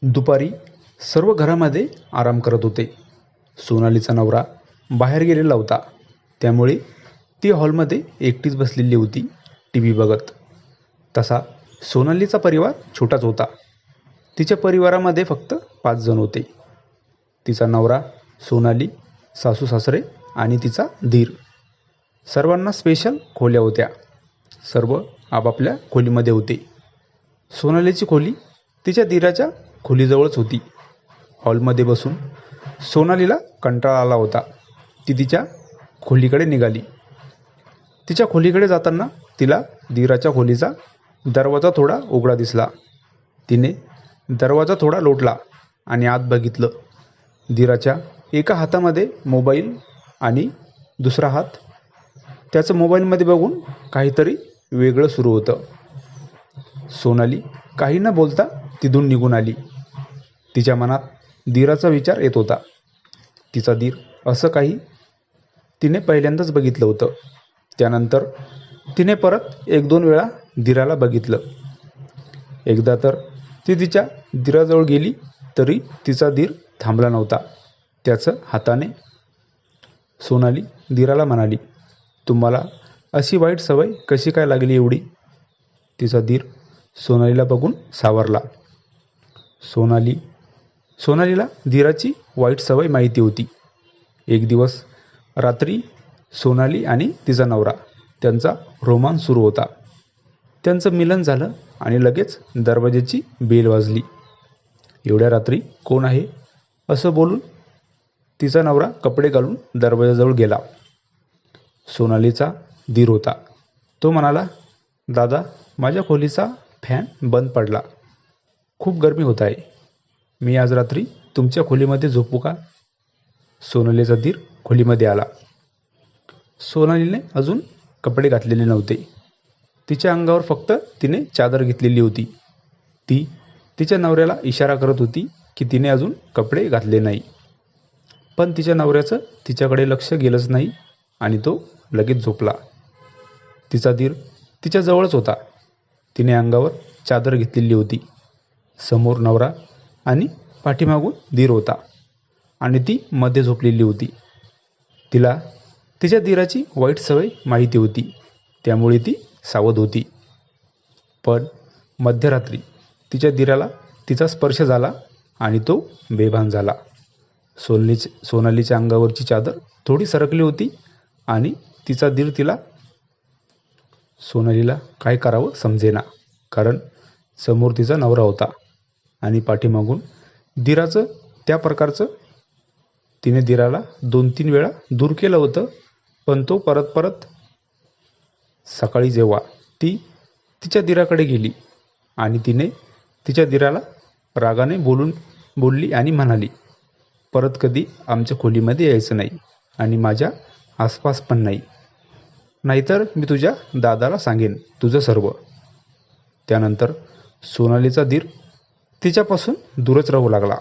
दुपारी सर्व घरामध्ये आराम करत होते. सोनालीचा नवरा बाहेर गेलेला होता, त्यामुळे ती हॉलमध्ये एकटीच बसलेली होती टी व्ही बघत. तसा सोनालीचा परिवार छोटाच होता. तिच्या परिवारामध्ये फक्त 5 जण होते. तिचा नवरा, सोनाली, सासू सासरे आणि तिचा दीर. सर्वांना स्पेशल खोल्या होत्या. सर्व आपापल्या खोलीमध्ये होते. सोनालीची खोली तिच्या दीराच्या खोलीजवळच होती. हॉलमध्ये बसून सोनालीला कंटाळा आला होता. ती तिच्या खोलीकडे निघाली. तिच्या खोलीकडे जाताना तिला दीराच्या खोलीचा दरवाजा थोडा उघडा दिसला. तिने दरवाजा थोडा लोटला आणि आत बघितलं. दीराच्या एका हातामध्ये मोबाईल आणि दुसरा हात त्याचं मोबाईलमध्ये बघून काहीतरी वेगळं सुरू होतं. सोनाली काही न बोलता तिथून निघून आली. तिच्या मनात दीराचा विचार येत होता. तिचा दीर असं काही तिने पहिल्यांदाच बघितलं होतं. त्यानंतर तिने परत 1-2 वेळा दीराला बघितलं. एकदा तर ती तिच्या दीराजवळ गेली तरी तिचा दीर थांबला नव्हता. त्याचं हाताने सोनाली दीराला म्हणाली, "तुम्हाला अशी वाईट सवय कशी काय लागली एवढी?" तिचा दीर सोनालीला बघून सावरला. सोनालीला दीराची वाईट सवय माहिती होती. एक दिवस रात्री सोनाली आणि तिचा नवरा त्यांचा रोमांस सुरू होता. त्यांचं मिलन झालं आणि लगेच दरवाजाची बेल वाजली. "एवढ्या रात्री कोण आहे?" असं बोलून तिचा नवरा कपडे घालून दरवाजाजवळ गेला. सोनालीचा दीर होता. तो म्हणाला, "दादा, माझ्या खोलीचा फॅन बंद पडला. खूप गरमी होत आहे. मी आज रात्री तुमच्या खोलीमध्ये झोपू का?" सोनालीचा दीर खोलीमध्ये आला. सोनालीने अजून कपडे घातलेले नव्हते. तिच्या अंगावर फक्त तिने चादर घेतलेली होती. ती तिच्या नवऱ्याला इशारा करत होती की तिने अजून कपडे घातले नाही. पण तिच्या नवऱ्याचं तिच्याकडे लक्ष गेलंच नाही आणि तो लगेच झोपला. तिचा दीर तिच्या जवळच होता. तिने अंगावर चादर घेतलेली होती. समोर नवरा आणि पाठीमागून दीर होता आणि ती मध्ये झोपलेली होती. तिला तिच्या दीराची वाईट सवय माहिती होती, त्यामुळे ती सावध होती. पण मध्यरात्री तिच्या दीराला तिचा स्पर्श झाला आणि तो बेभान झाला. सोनालीच्या अंगावरची चादर थोडी सरकली होती आणि तिचा दीर सोनालीला काय करावं समजेना. कारण समोर तिचा नवरा होता आणि पाठीमागून दीराचं. त्या प्रकारचं तिने दीराला 2-3 वेळा दूर केलं होतं. पण तो परत सकाळी जेव्हा ती तिच्या दीराकडे गेली आणि तिने तिच्या दीराला रागाने बोलली आणि म्हणाली, "परत कधी आमच्या खोलीमध्ये यायचं नाही आणि माझ्या आसपास पण नाही. नाहीतर मी तुझ्या दादाला सांगेन तुझं सर्व." त्यानंतर सोनालीचा दीर तिच्यापासून दूरच राहू लागला.